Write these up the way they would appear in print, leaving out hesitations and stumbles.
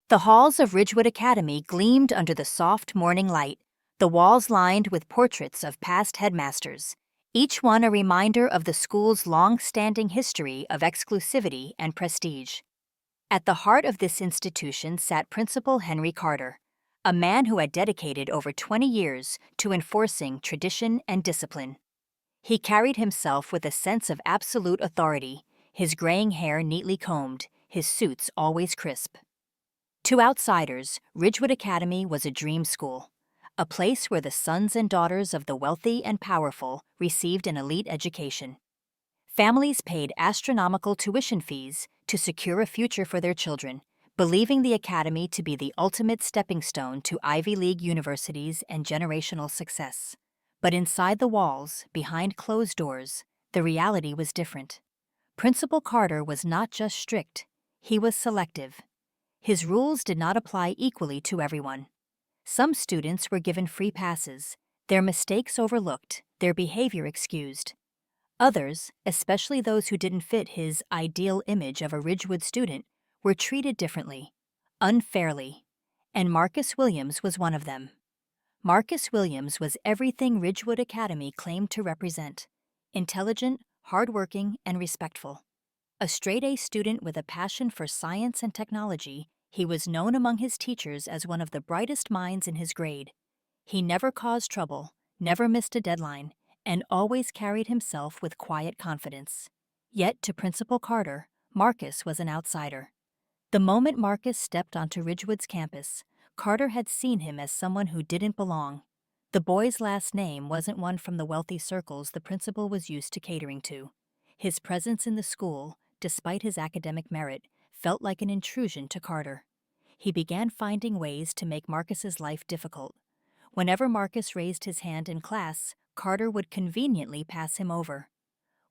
The halls of Ridgewood Academy gleamed under the soft morning light, the walls lined with portraits of past headmasters, each one a reminder of the school's long-standing history of exclusivity and prestige. At the heart of this institution sat Principal Henry Carter, a man who had dedicated over 20 years to enforcing tradition and discipline. He carried himself with a sense of absolute authority, his graying hair neatly combed, his suits always crisp. To outsiders, Ridgewood Academy was a dream school, a place where the sons and daughters of the wealthy and powerful received an elite education. Families paid astronomical tuition fees to secure a future for their children, believing the academy to be the ultimate stepping stone to Ivy League universities and generational success. But inside the walls, behind closed doors, the reality was different. Principal Carter was not just strict, he was selective. His rules did not apply equally to everyone. Some students were given free passes, their mistakes overlooked, their behavior excused. Others, especially those who didn't fit his ideal image of a Ridgewood student, were treated differently, unfairly, and Marcus Williams was one of them. Marcus Williams was everything Ridgewood Academy claimed to represent: intelligent, hardworking, and respectful. A straight-A student with a passion for science and technology, he was known among his teachers as one of the brightest minds in his grade. He never caused trouble, never missed a deadline, and always carried himself with quiet confidence. Yet to Principal Carter, Marcus was an outsider. The moment Marcus stepped onto Ridgewood's campus, Carter had seen him as someone who didn't belong. The boy's last name wasn't one from the wealthy circles the principal was used to catering to. His presence in the school, despite his academic merit, felt like an intrusion to Carter. He began finding ways to make Marcus's life difficult. Whenever Marcus raised his hand in class, Carter would conveniently pass him over.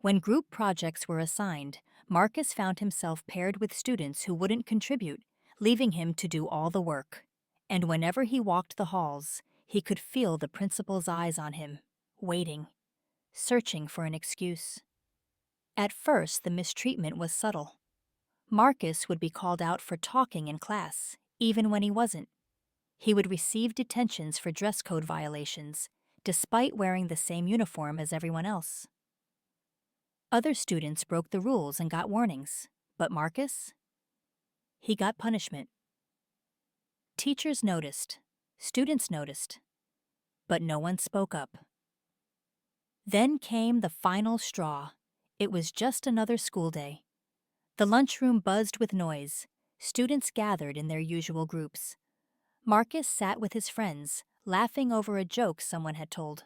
When group projects were assigned, Marcus found himself paired with students who wouldn't contribute, leaving him to do all the work. And whenever he walked the halls, he could feel the principal's eyes on him, waiting, searching for an excuse. At first, the mistreatment was subtle. Marcus would be called out for talking in class, even when he wasn't. He would receive detentions for dress code violations, despite wearing the same uniform as everyone else. Other students broke the rules and got warnings, but Marcus? He got punishment. Teachers noticed, students noticed, but no one spoke up. Then came the final straw. It was just another school day. The lunchroom buzzed with noise. Students gathered in their usual groups. Marcus sat with his friends, laughing over a joke someone had told.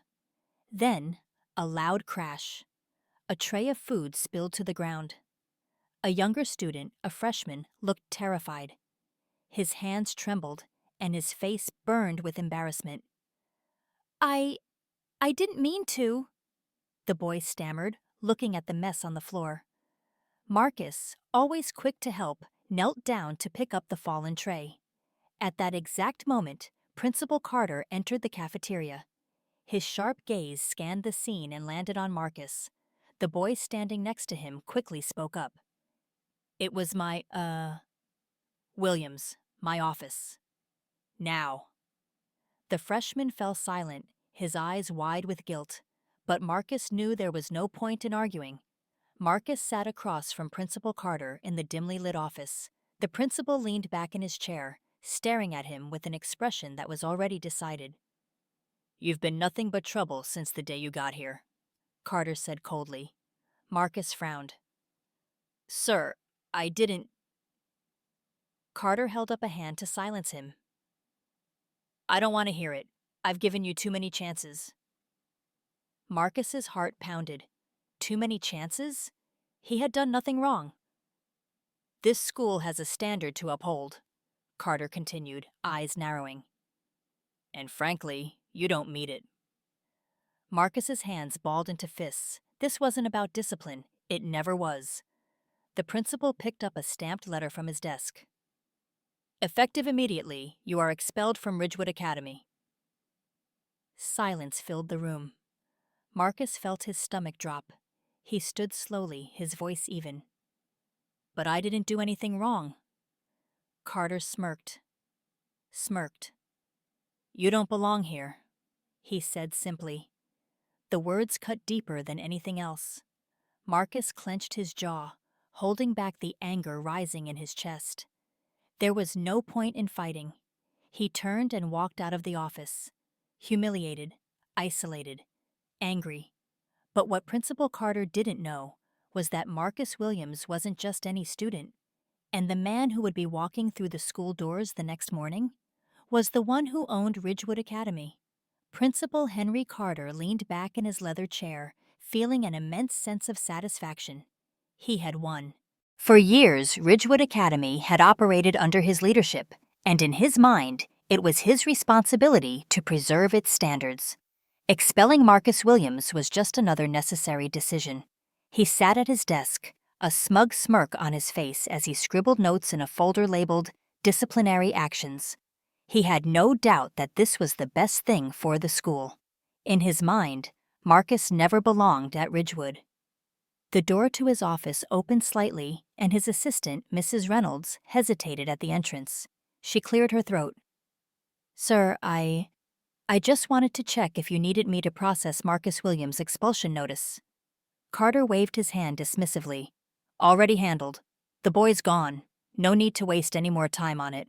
Then, a loud crash. A tray of food spilled to the ground. A younger student, a freshman, looked terrified. His hands trembled, and his face burned with embarrassment. I didn't mean to," the boy stammered, looking at the mess on the floor. Marcus, always quick to help, knelt down to pick up the fallen tray. At that exact moment, Principal Carter entered the cafeteria. His sharp gaze scanned the scene and landed on Marcus. The boy standing next to him quickly spoke up. "It was Williams, my office. Now." The freshman fell silent, his eyes wide with guilt. But Marcus knew there was no point in arguing. Marcus sat across from Principal Carter in the dimly lit office. The principal leaned back in his chair, staring at him with an expression that was already decided. "You've been nothing but trouble since the day you got here," Carter said coldly. Marcus frowned. "Sir, I didn't—" Carter held up a hand to silence him. "I don't want to hear it. I've given you too many chances." Marcus's heart pounded. Too many chances? He had done nothing wrong. "This school has a standard to uphold," Carter continued, eyes narrowing. "And frankly, you don't meet it." Marcus's hands balled into fists. This wasn't about discipline. It never was. The principal picked up a stamped letter from his desk. "Effective immediately, you are expelled from Ridgewood Academy." Silence filled the room. Marcus felt his stomach drop. He stood slowly, his voice even. "But I didn't do anything wrong." Carter smirked. "You don't belong here," he said simply. The words cut deeper than anything else. Marcus clenched his jaw, holding back the anger rising in his chest. There was no point in fighting. He turned and walked out of the office, humiliated, isolated, angry. But what Principal Carter didn't know was that Marcus Williams wasn't just any student, and the man who would be walking through the school doors the next morning was the one who owned Ridgewood Academy. Principal Henry Carter leaned back in his leather chair, feeling an immense sense of satisfaction. He had won. For years, Ridgewood Academy had operated under his leadership, and in his mind, it was his responsibility to preserve its standards. Expelling Marcus Williams was just another necessary decision. He sat at his desk, a smug smirk on his face as he scribbled notes in a folder labeled Disciplinary Actions. He had no doubt that this was the best thing for the school. In his mind, Marcus never belonged at Ridgewood. The door to his office opened slightly, and his assistant, Mrs. Reynolds, hesitated at the entrance. She cleared her throat. "Sir, I just wanted to check if you needed me to process Marcus Williams' expulsion notice." Carter waved his hand dismissively. "Already handled. The boy's gone. No need to waste any more time on it."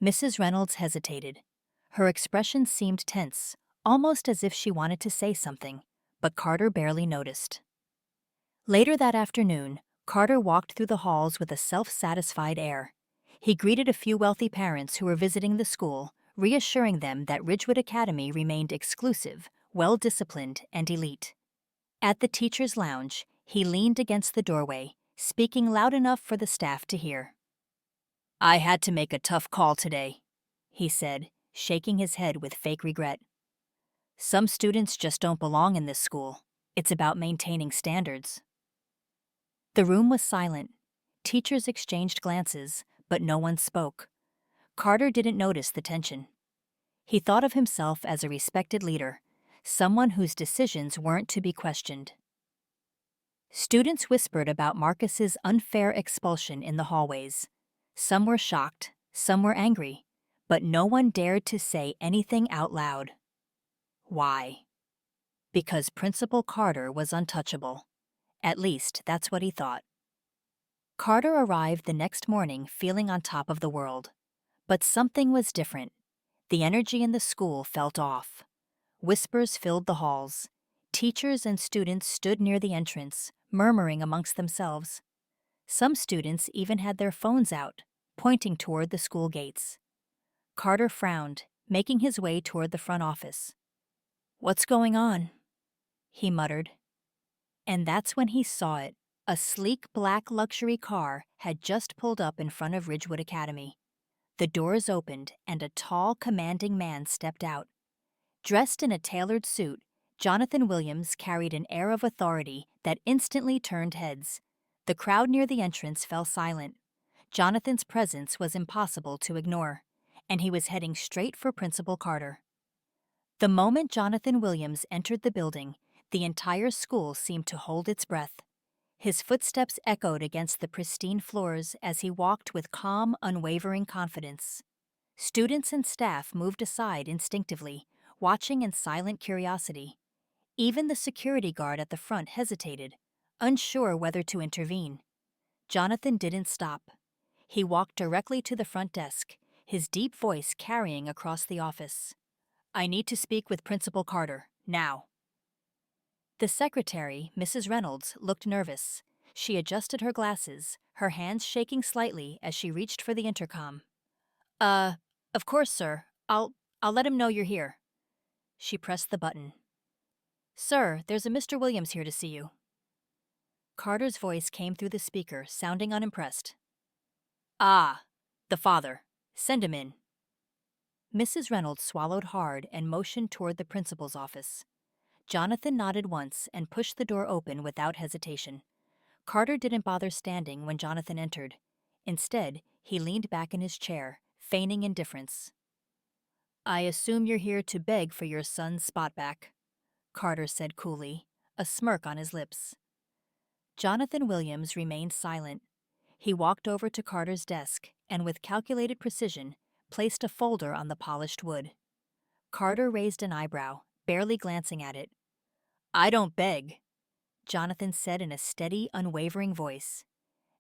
Mrs. Reynolds hesitated. Her expression seemed tense, almost as if she wanted to say something, but Carter barely noticed. Later that afternoon, Carter walked through the halls with a self-satisfied air. He greeted a few wealthy parents who were visiting the school, reassuring them that Ridgewood Academy remained exclusive, well-disciplined, and elite. At the teacher's lounge, he leaned against the doorway, speaking loud enough for the staff to hear. "I had to make a tough call today," he said, shaking his head with fake regret. "Some students just don't belong in this school. It's about maintaining standards." The room was silent. Teachers exchanged glances, but no one spoke. Carter didn't notice the tension. He thought of himself as a respected leader, someone whose decisions weren't to be questioned. Students whispered about Marcus's unfair expulsion in the hallways. Some were shocked, some were angry, but no one dared to say anything out loud. Why? Because Principal Carter was untouchable. At least, that's what he thought. Carter arrived the next morning feeling on top of the world. But something was different. The energy in the school felt off. Whispers filled the halls. Teachers and students stood near the entrance, murmuring amongst themselves. Some students even had their phones out, pointing toward the school gates. Carter frowned, making his way toward the front office. "What's going on?" he muttered. And that's when he saw it. A sleek black luxury car had just pulled up in front of Ridgewood Academy. The doors opened and a tall, commanding man stepped out. Dressed in a tailored suit, Jonathan Williams carried an air of authority that instantly turned heads. The crowd near the entrance fell silent. Jonathan's presence was impossible to ignore, and he was heading straight for Principal Carter. The moment Jonathan Williams entered the building, the entire school seemed to hold its breath. His footsteps echoed against the pristine floors as he walked with calm, unwavering confidence. Students and staff moved aside instinctively, watching in silent curiosity. Even the security guard at the front hesitated, unsure whether to intervene. Jonathan didn't stop. He walked directly to the front desk, his deep voice carrying across the office. "I need to speak with Principal Carter, now." The secretary, Mrs. Reynolds, looked nervous. She adjusted her glasses, her hands shaking slightly as she reached for the intercom. Of course, sir. I'll let him know you're here." She pressed the button. "Sir, there's a Mr. Williams here to see you." Carter's voice came through the speaker, sounding unimpressed. "Ah, the father. Send him in." Mrs. Reynolds swallowed hard and motioned toward the principal's office. Jonathan nodded once and pushed the door open without hesitation. Carter didn't bother standing when Jonathan entered. Instead, he leaned back in his chair, feigning indifference. "I assume you're here to beg for your son's spot back," Carter said coolly, a smirk on his lips. Jonathan Williams remained silent. He walked over to Carter's desk and with calculated precision, placed a folder on the polished wood. Carter raised an eyebrow, barely glancing at it. "I don't beg," Jonathan said in a steady, unwavering voice.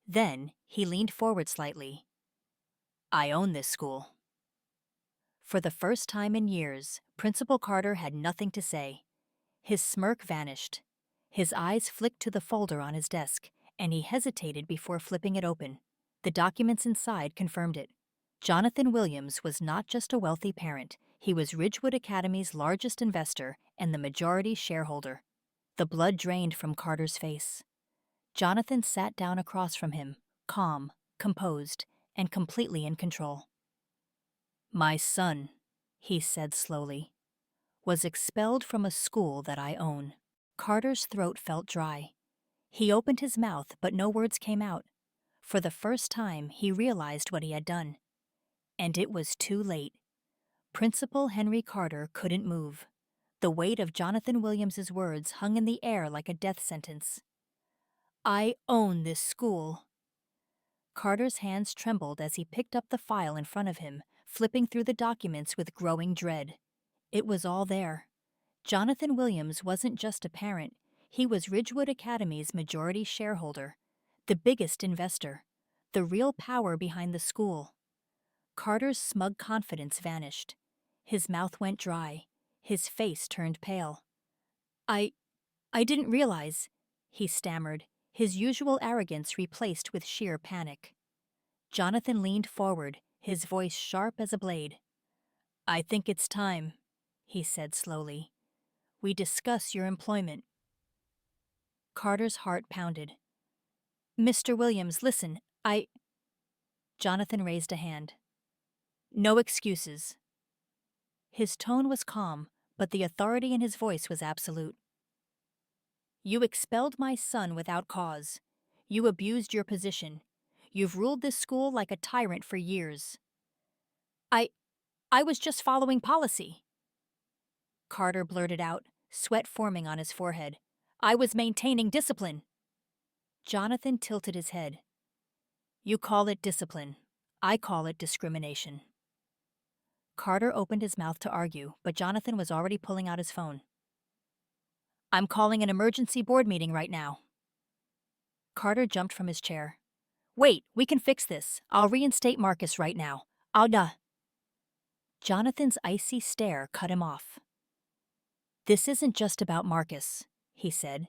Then he leaned forward slightly. "I own this school." For the first time in years, Principal Carter had nothing to say. His smirk vanished. His eyes flicked to the folder on his desk, and he hesitated before flipping it open. The documents inside confirmed it. Jonathan Williams was not just a wealthy parent, he was Ridgewood Academy's largest investor and the majority shareholder. The blood drained from Carter's face. Jonathan sat down across from him, calm, composed, and completely in control. "My son," he said slowly, "was expelled from a school that I own." Carter's throat felt dry. He opened his mouth, but no words came out. For the first time, he realized what he had done. And it was too late. Principal Henry Carter couldn't move. The weight of Jonathan Williams's words hung in the air like a death sentence. "I own this school." Carter's hands trembled as he picked up the file in front of him, flipping through the documents with growing dread. It was all there. Jonathan Williams wasn't just a parent, he was Ridgewood Academy's majority shareholder, the biggest investor, the real power behind the school. Carter's smug confidence vanished. His mouth went dry. His face turned pale. I didn't realize," he stammered, his usual arrogance replaced with sheer panic. Jonathan leaned forward, his voice sharp as a blade. "I think it's time," he said slowly. "We discuss your employment." Carter's heart pounded. "Mr. Williams, listen, Jonathan raised a hand. "No excuses." His tone was calm, but the authority in his voice was absolute. "You expelled my son without cause. You abused your position. You've ruled this school like a tyrant for years." I was just following policy," Carter blurted out, sweat forming on his forehead. "I was maintaining discipline." Jonathan tilted his head. "You call it discipline. I call it discrimination." Carter opened his mouth to argue, but Jonathan was already pulling out his phone. "I'm calling an emergency board meeting right now." Carter jumped from his chair. "Wait, we can fix this. I'll reinstate Marcus right now. Jonathan's icy stare cut him off. "This isn't just about Marcus," he said.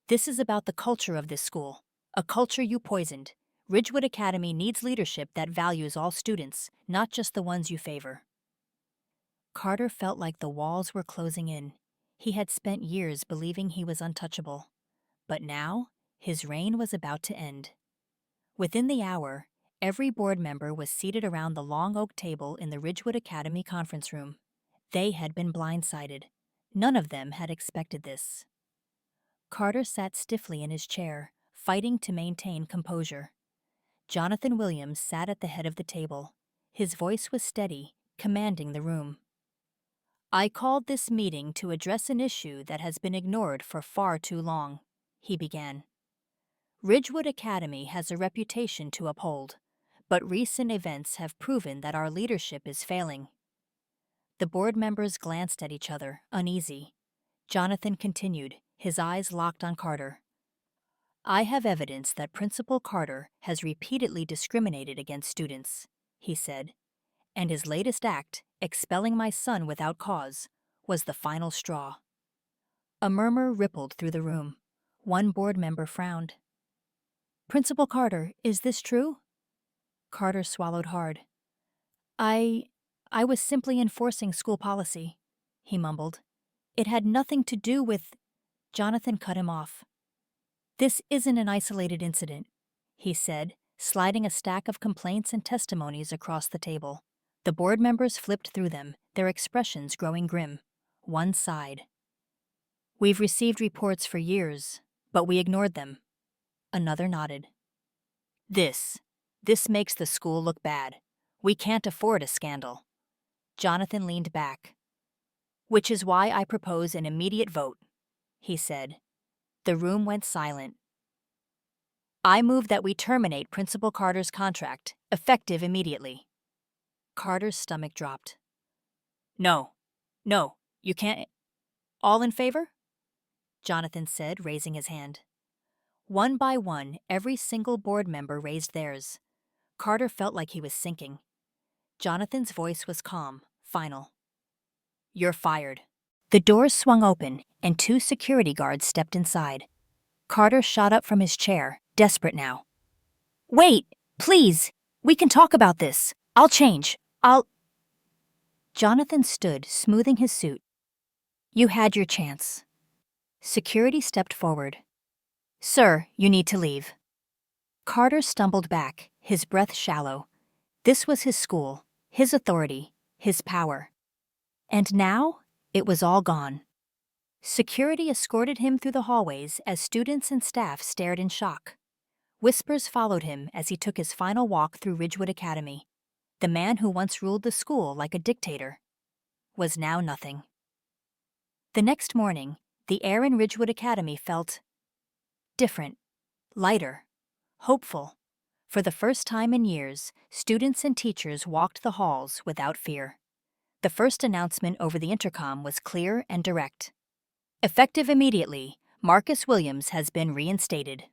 "This is about the culture of this school, a culture you poisoned. Ridgewood Academy needs leadership that values all students, not just the ones you favor." Carter felt like the walls were closing in. He had spent years believing he was untouchable. But now, his reign was about to end. Within the hour, every board member was seated around the long oak table in the Ridgewood Academy conference room. They had been blindsided. None of them had expected this. Carter sat stiffly in his chair, fighting to maintain composure. Jonathan Williams sat at the head of the table. His voice was steady, commanding the room. "I called this meeting to address an issue that has been ignored for far too long," he began. "Ridgewood Academy has a reputation to uphold, but recent events have proven that our leadership is failing." The board members glanced at each other, uneasy. Jonathan continued, his eyes locked on Carter. "I have evidence that Principal Carter has repeatedly discriminated against students," he said, "and his latest act, expelling my son without cause, was the final straw." A murmur rippled through the room. One board member frowned. "Principal Carter, is this true?" Carter swallowed hard. I was simply enforcing school policy," he mumbled. "It had nothing to do with—" Jonathan cut him off. "This isn't an isolated incident," he said, sliding a stack of complaints and testimonies across the table. The board members flipped through them, their expressions growing grim. One sighed. "We've received reports for years, but we ignored them." Another nodded. This makes the school look bad. We can't afford a scandal." Jonathan leaned back. "Which is why I propose an immediate vote," he said. The room went silent. I move that we terminate Principal Carter's contract, effective immediately. Carter's stomach dropped. No, no, you can't. All in favor? Jonathan said, raising his hand. One by one, every single board member raised theirs. Carter felt like he was sinking. Jonathan's voice was calm, final. You're fired. The doors swung open, and 2 security guards stepped inside. Carter shot up from his chair, desperate now. Wait, please! We can talk about this. I'll change. Jonathan stood, smoothing his suit. You had your chance. Security stepped forward. Sir, you need to leave. Carter stumbled back, his breath shallow. This was his school, his authority, his power. And now, it was all gone. Security escorted him through the hallways as students and staff stared in shock. Whispers followed him as he took his final walk through Ridgewood Academy. The man who once ruled the school like a dictator was now nothing. The next morning, the air in Ridgewood Academy felt different, lighter, hopeful. For the first time in years, students and teachers walked the halls without fear. The first announcement over the intercom was clear and direct. Effective immediately, Marcus Williams has been reinstated.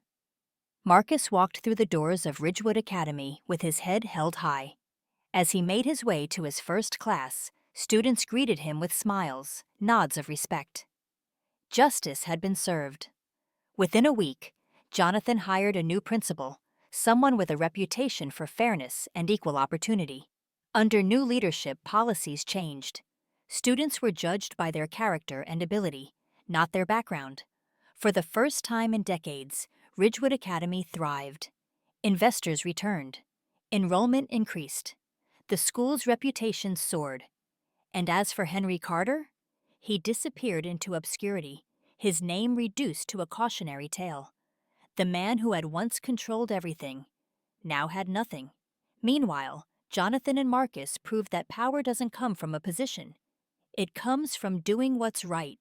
Marcus walked through the doors of Ridgewood Academy with his head held high. As he made his way to his first class, students greeted him with smiles, nods of respect. Justice had been served. Within a week, Jonathan hired a new principal, someone with a reputation for fairness and equal opportunity. Under new leadership, policies changed. Students were judged by their character and ability, not their background. For the first time in decades, Ridgewood Academy thrived. Investors returned. Enrollment increased. The school's reputation soared. And as for Henry Carter, he disappeared into obscurity, his name reduced to a cautionary tale. The man who had once controlled everything now had nothing. Meanwhile, Jonathan and Marcus proved that power doesn't come from a position. It comes from doing what's right,